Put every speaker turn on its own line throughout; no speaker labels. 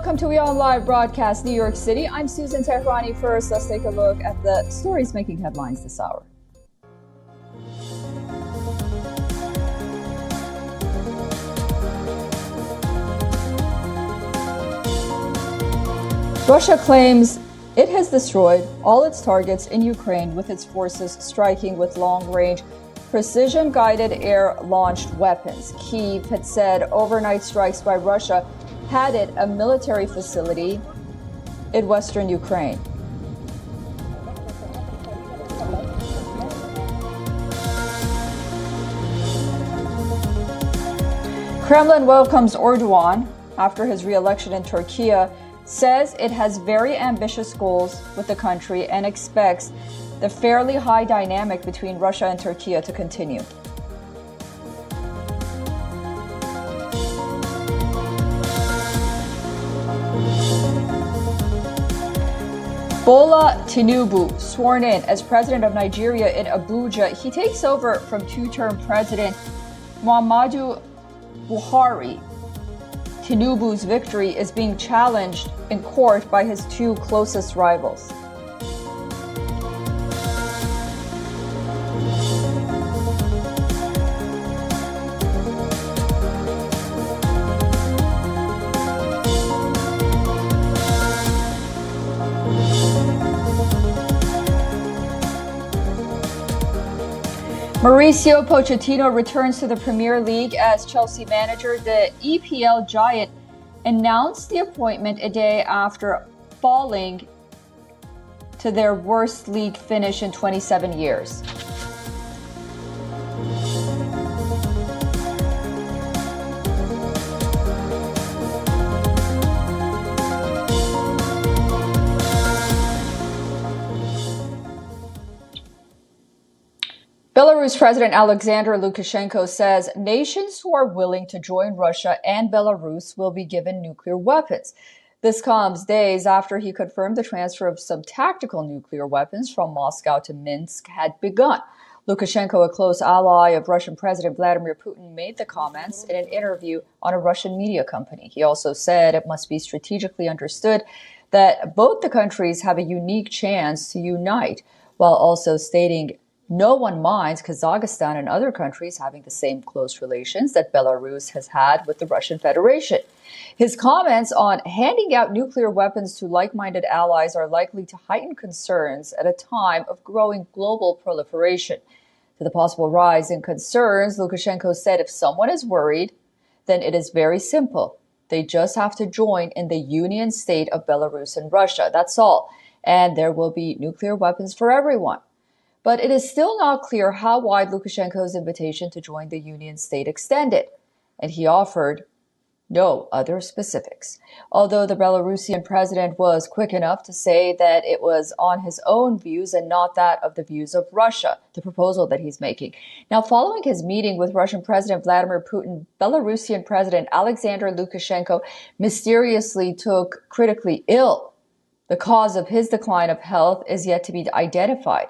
Welcome to WION Live Broadcast, New York City. I'm Susan Tehrani. First, let's take a look at the stories making headlines this hour. Russia claims it has destroyed all its targets in Ukraine, with its forces striking with long-range, precision-guided air-launched weapons. Kyiv had said overnight strikes by Russia had hit a military facility in western Ukraine. Kremlin welcomes Erdogan after his re-election in Turkey, says it has very ambitious goals with the country and expects the fairly high dynamic between Russia and Turkey to continue. Bola Tinubu, sworn in as president of Nigeria in Abuja, he takes over from two-term president Muhammadu Buhari. Tinubu's victory is being challenged in court by his two closest rivals. Mauricio Pochettino returns to the Premier League as Chelsea manager. The EPL giant announced the appointment a day after falling to their worst league finish in 27 years. Belarus President Alexander Lukashenko says nations who are willing to join Russia and Belarus will be given nuclear weapons. This comes days after he confirmed the transfer of some tactical nuclear weapons from Moscow to Minsk had begun. Lukashenko, a close ally of Russian President Vladimir Putin, made the comments in an interview on a Russian media company. He also said it must be strategically understood that both the countries have a unique chance to unite, while also stating no one minds Kazakhstan and other countries having the same close relations that Belarus has had with the Russian Federation. His comments on handing out nuclear weapons to like-minded allies are likely to heighten concerns at a time of growing global proliferation. To the possible rise in concerns, Lukashenko said if someone is worried, then it is very simple. They just have to join in the union state of Belarus and Russia. That's all. And there will be nuclear weapons for everyone. But it is still not clear how wide Lukashenko's invitation to join the Union state extended, and he offered no other specifics. Although the Belarusian president was quick enough to say that it was on his own views and not that of the views of Russia, the proposal that he's making. Now, following his meeting with Russian President Vladimir Putin, Belarusian President Alexander Lukashenko mysteriously took critically ill. The cause of his decline of health is yet to be identified.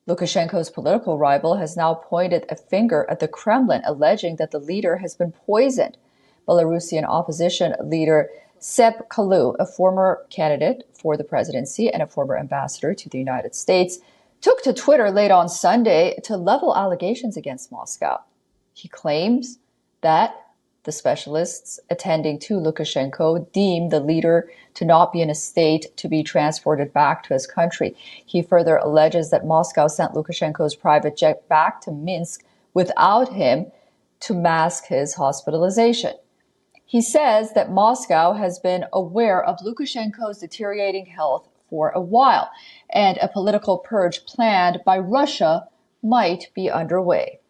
Lukashenko's political rival has now pointed a finger at the Kremlin, alleging that the leader has been poisoned. Belarusian opposition leader Sep Kalu, a former candidate for the presidency and a former ambassador to the United States, took to Twitter late on Sunday to level allegations against Moscow. He claims that the specialists attending to Lukashenko deemed the leader to not be in a state to be transported back to his country. He further alleges that Moscow sent Lukashenko's private jet back to Minsk without him to mask his hospitalization. He says that Moscow has been aware of Lukashenko's deteriorating health for a while, and a political purge planned by Russia might be underway.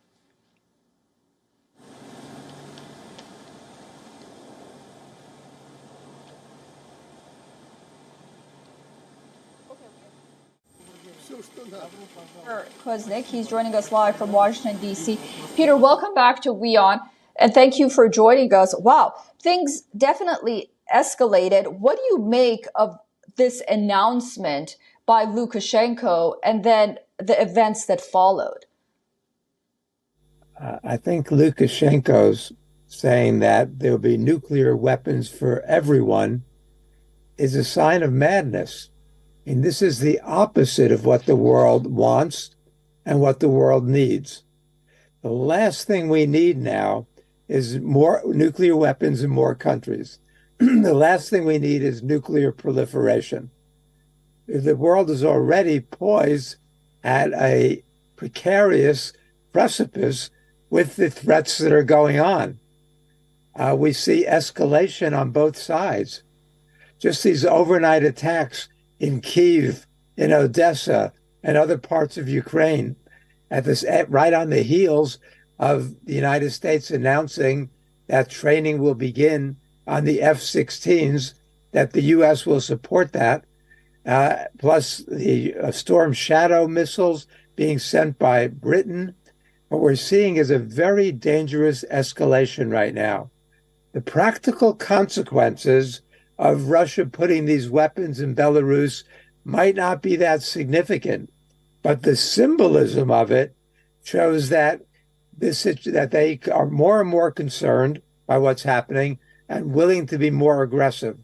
Peter Kuznick, he's joining us live from Washington, D.C. Peter, welcome back to WION, and thank you for joining us. Wow, things definitely escalated. What do you make of this announcement by Lukashenko and then the events that followed?
I think Lukashenko's saying that there'll be nuclear weapons for everyone is a sign of madness. And this is the opposite of what the world wants and what the world needs. The last thing we need now is more nuclear weapons in more countries. The last thing we need is nuclear proliferation. The world is already poised at a precarious precipice with the threats that are going on. We see escalation on both sides. Just these overnight attacks in Kyiv, in Odessa, and other parts of Ukraine, right on the heels of the United States announcing that training will begin on the F-16s, that the U.S. will support that, plus the Storm Shadow missiles being sent by Britain. What we're seeing is a very dangerous escalation right now. The practical consequences of Russia putting these weapons in Belarus might not be that significant, but the symbolism of it shows that they are more and more concerned by what's happening and willing to be more aggressive.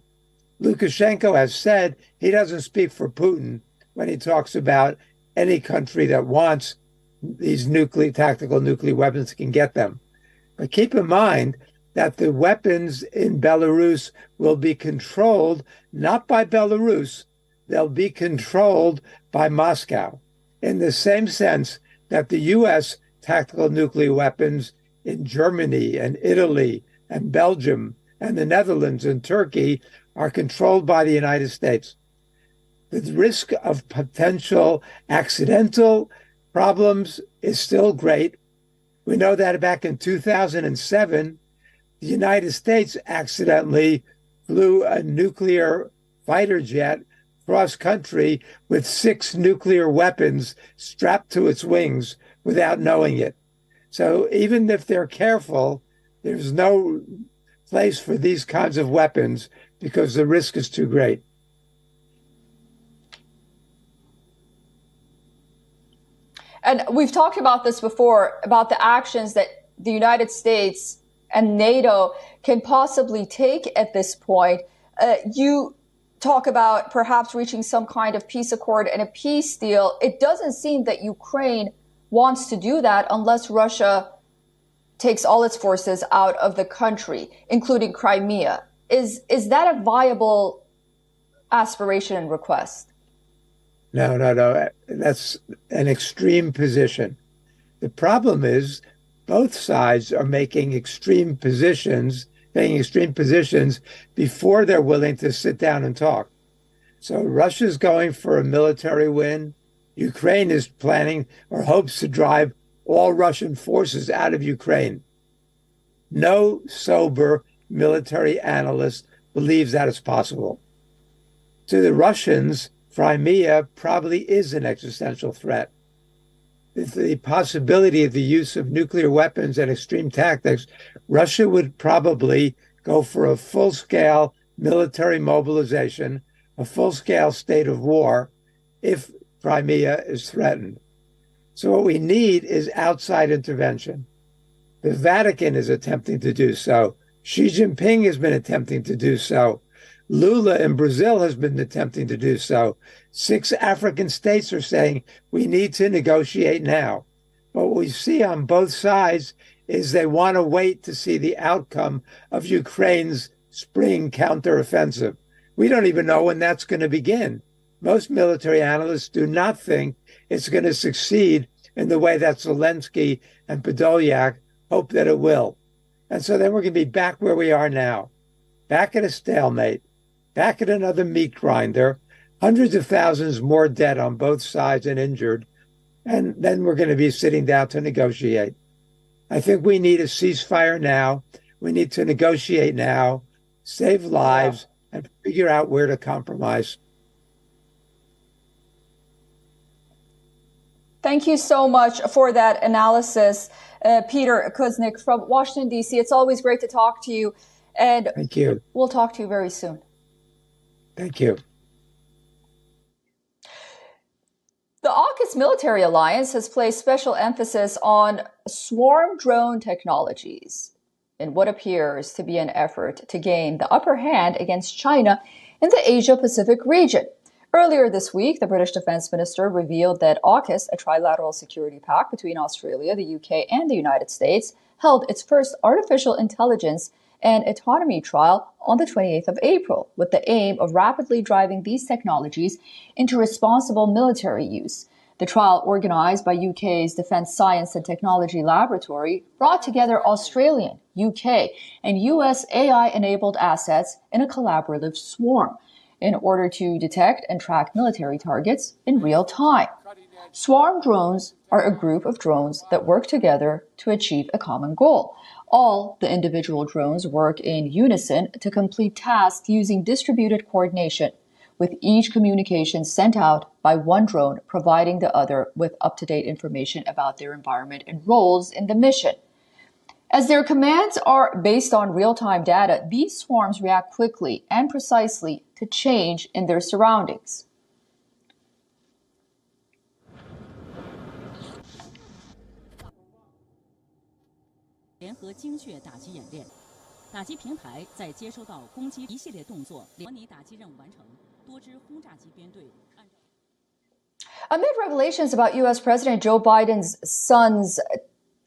Lukashenko has said he doesn't speak for Putin when he talks about any country that wants these tactical nuclear weapons can get them. But keep in mind that the weapons in Belarus will be controlled not by Belarus, they'll be controlled by Moscow, in the same sense that the U.S. tactical nuclear weapons in Germany and Italy and Belgium and the Netherlands and Turkey are controlled by the United States. The risk of potential accidental problems is still great. We know that back in 2007, the United States accidentally flew a nuclear fighter jet cross country with 6 nuclear weapons strapped to its wings without knowing it. So even if they're careful, there's no place for these kinds of weapons because the risk is too great.
And we've talked about this before, about the actions that the United States and NATO can possibly take at this point. You talk about perhaps reaching some kind of peace accord and a peace deal. It doesn't seem that Ukraine wants to do that unless Russia takes all its forces out of the country, including Crimea. Is that a viable aspiration and request?
No. That's an extreme position. The problem is both sides are taking extreme positions before they're willing to sit down and talk. So Russia's going for a military win. Ukraine is planning or hopes to drive all Russian forces out of Ukraine. No sober military analyst believes that is possible. To the Russians, Crimea probably is an existential threat. The possibility of the use of nuclear weapons and extreme tactics, Russia would probably go for a full-scale military mobilization, a full-scale state of war, if Crimea is threatened. So what we need is outside intervention. The Vatican is attempting to do so. Xi Jinping has been attempting to do so. Lula in Brazil has been attempting to do so. 6 African states are saying we need to negotiate now. But what we see on both sides is they want to wait to see the outcome of Ukraine's spring counteroffensive. We don't even know when that's going to begin. Most military analysts do not think it's going to succeed in the way that Zelensky and Podolyak hope that it will. And so then we're going to be back where we are now, back at a stalemate, back at another meat grinder, hundreds of thousands more dead on both sides and injured. And then we're going to be sitting down to negotiate. I think we need a ceasefire now. We need to negotiate now, save lives, and figure out where to compromise.
Thank you so much for that analysis, Peter Kuznick from Washington, D.C. It's always great to talk to you. And
thank you.
We'll talk to you very soon.
Thank you.
The AUKUS military alliance has placed special emphasis on swarm drone technologies in what appears to be an effort to gain the upper hand against China in the Asia-Pacific region. Earlier this week, the British Defence Minister revealed that AUKUS, a trilateral security pact between Australia, the UK, and the United States, held its first artificial intelligence and autonomy trial on the 28th of April, with the aim of rapidly driving these technologies into responsible military use. The trial, organized by UK's Defence Science and Technology Laboratory, brought together Australian, UK, and US AI-enabled assets in a collaborative swarm in order to detect and track military targets in real time. Swarm drones are a group of drones that work together to achieve a common goal. All the individual drones work in unison to complete tasks using distributed coordination, with each communication sent out by one drone providing the other with up-to-date information about their environment and roles in the mission. As their commands are based on real-time data, these swarms react quickly and precisely to change in their surroundings. Amid revelations about U.S. President Joe Biden's son's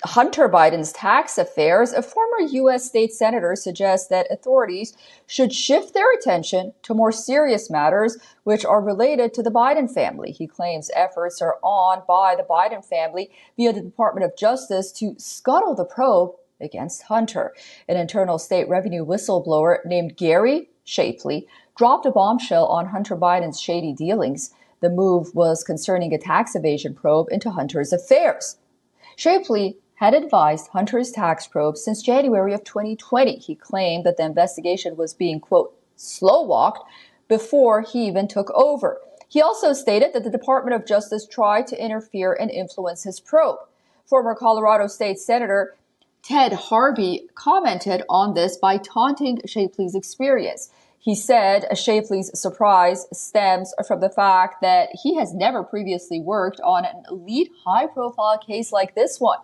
Hunter Biden's tax affairs, a former U.S. state senator suggests that authorities should shift their attention to more serious matters which are related to the Biden family. He claims efforts are on by the Biden family via the Department of Justice to scuttle the probe against Hunter. An internal state revenue whistleblower named Gary Shapley dropped a bombshell on Hunter Biden's shady dealings. The move was concerning a tax evasion probe into Hunter's affairs. Shapley had advised Hunter's tax probe since January of 2020. He claimed that the investigation was being, quote, slow-walked before he even took over. He also stated that the Department of Justice tried to interfere and influence his probe. Former Colorado State Senator Ted Harvey commented on this by taunting Shapley's experience. He said Shapley's surprise stems from the fact that he has never previously worked on an elite high-profile case like this one.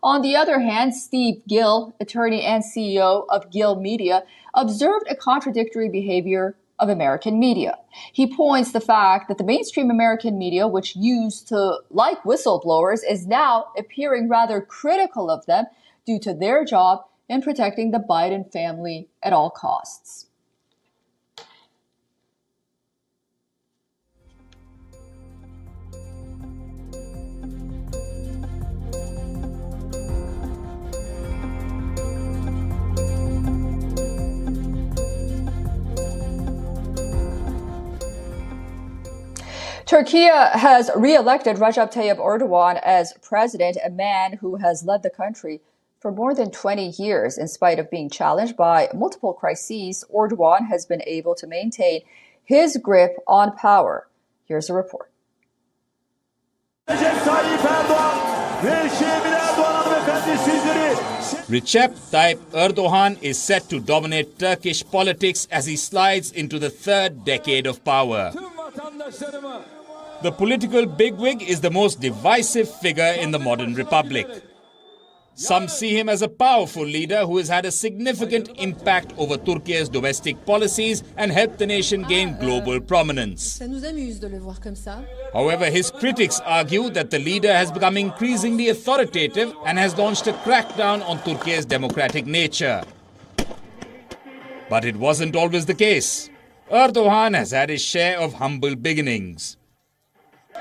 On the other hand, Steve Gill, attorney and CEO of Gill Media, observed a contradictory behavior of American media. He points the fact that the mainstream American media, which used to like whistleblowers, is now appearing rather critical of them due to their job in protecting the Biden family at all costs. Turkey has re-elected Recep Tayyip Erdogan as president, a man who has led the country for more than 20 years. In spite of being challenged by multiple crises, Erdogan has been able to maintain his grip on power. Here's a report.
Recep Tayyip Erdogan is set to dominate Turkish politics as he slides into the third decade of power. The political bigwig is the most divisive figure in the modern republic. Some see him as a powerful leader who has had a significant impact over Turkey's domestic policies and helped the nation gain global prominence. However, his critics argue that the leader has become increasingly authoritative and has launched a crackdown on Turkey's democratic nature. But it wasn't always the case. Erdogan has had his share of humble beginnings.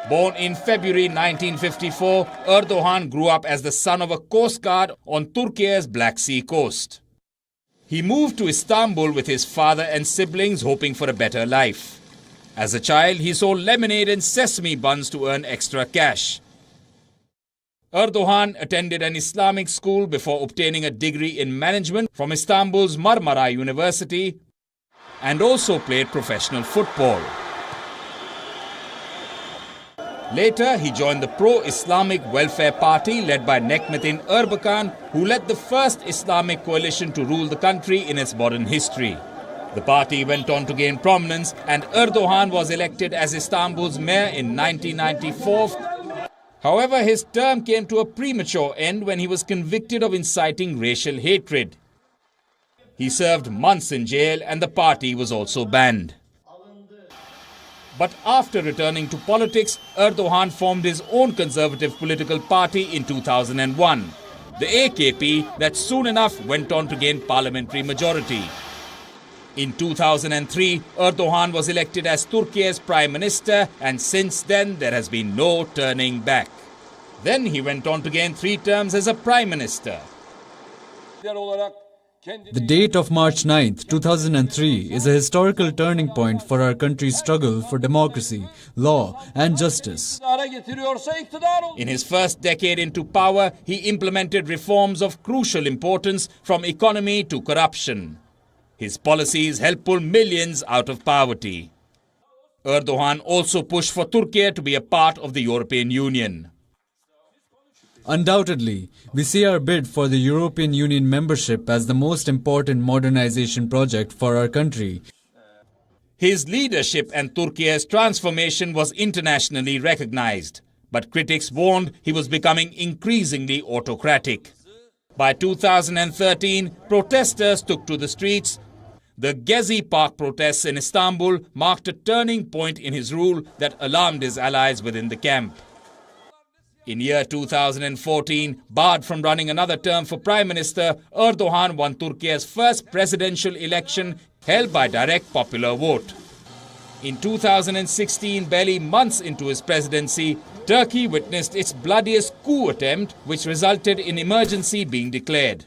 Born in February 1954, Erdogan grew up as the son of a coast guard on Turkey's Black Sea coast. He moved to Istanbul with his father and siblings, hoping for a better life. As a child, he sold lemonade and sesame buns to earn extra cash. Erdogan attended an Islamic school before obtaining a degree in management from Istanbul's Marmara University and also played professional football. Later, he joined the pro-Islamic Welfare Party led by Necmettin Erbakan, who led the first Islamic coalition to rule the country in its modern history. The party went on to gain prominence, and Erdogan was elected as Istanbul's mayor in 1994. However, his term came to a premature end when he was convicted of inciting racial hatred. He served months in jail, and the party was also banned. But after returning to politics, Erdogan formed his own conservative political party in 2001, the AKP, that soon enough went on to gain parliamentary majority. In 2003, Erdogan was elected as Turkey's prime minister, and since then there has been no turning back. Then he went on to gain 3 terms as a prime minister.
The date of March 9, 2003 is a historical turning point for our country's struggle for democracy, law and justice.
In his first decade into power, he implemented reforms of crucial importance from economy to corruption. His policies helped pull millions out of poverty. Erdogan also pushed for Turkey to be a part of the European Union.
Undoubtedly, we see our bid for the European Union membership as the most important modernization project for our country.
His leadership and Turkey's transformation was internationally recognized, but critics warned he was becoming increasingly autocratic. By 2013, protesters took to the streets. The Gezi Park protests in Istanbul marked a turning point in his rule that alarmed his allies within the camp. In year 2014, barred from running another term for Prime Minister, Erdogan won Turkey's first presidential election held by direct popular vote. In 2016, barely months into his presidency, Turkey witnessed its bloodiest coup attempt, which resulted in emergency being declared.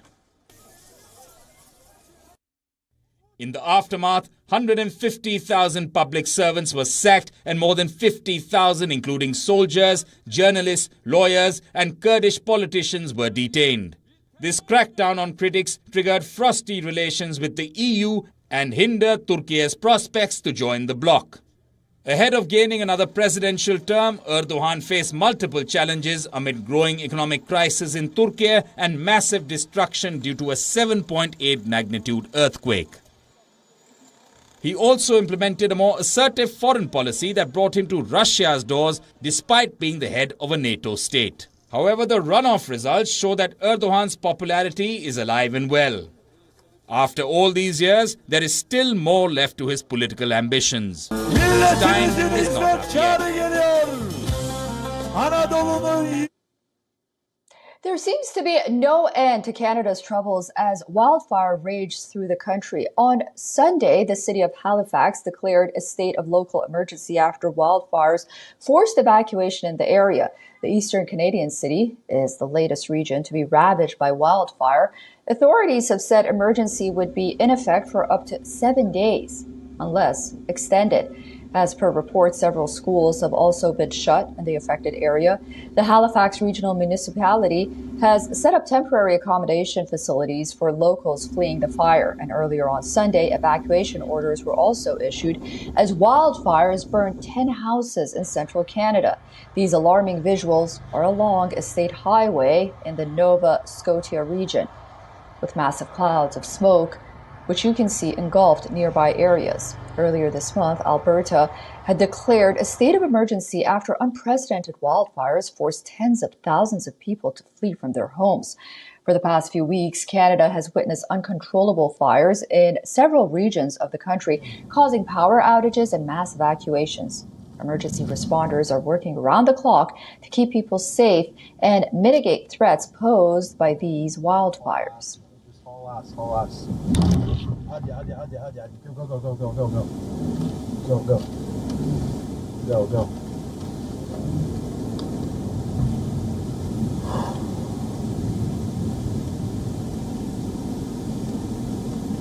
In the aftermath, 150,000 public servants were sacked and more than 50,000, including soldiers, journalists, lawyers and Kurdish politicians were detained. This crackdown on critics triggered frosty relations with the EU and hindered Turkey's prospects to join the bloc. Ahead of gaining another presidential term, Erdogan faced multiple challenges amid growing economic crisis in Turkey and massive destruction due to a 7.8 magnitude earthquake. He also implemented a more assertive foreign policy that brought him to Russia's doors despite being the head of a NATO state. However, the runoff results show that Erdogan's popularity is alive and well. After all these years, there is still more left to his political ambitions. His time is not up yet.
There seems to be no end to Canada's troubles as wildfire raged through the country. On Sunday, the city of Halifax declared a state of local emergency after wildfires forced evacuation in the area. The eastern Canadian city is the latest region to be ravaged by wildfire. Authorities have said emergency would be in effect for up to 7 days, unless extended. As per reports, several schools have also been shut in the affected area. The Halifax Regional Municipality has set up temporary accommodation facilities for locals fleeing the fire. And earlier on Sunday, evacuation orders were also issued as wildfires burned 10 houses in central Canada. These alarming visuals are along a state highway in the Nova Scotia region, with massive clouds of smoke, which you can see engulfed nearby areas. Earlier this month, Alberta had declared a state of emergency after unprecedented wildfires forced tens of thousands of people to flee from their homes. For the past few weeks, Canada has witnessed uncontrollable fires in several regions of the country, causing power outages and mass evacuations. Emergency responders are working around the clock to keep people safe and mitigate threats posed by these wildfires.
Follow us. Hadi. Go.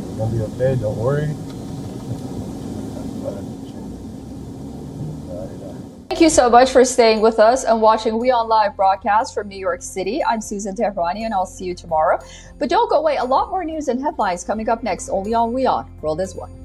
You're gonna be okay, don't worry.
Thank you so much for staying with us and watching WION Live Broadcast from New York City. I'm Susan Tehrani and I'll see you tomorrow. But don't go away, a lot more news and headlines coming up next only on WION World is One.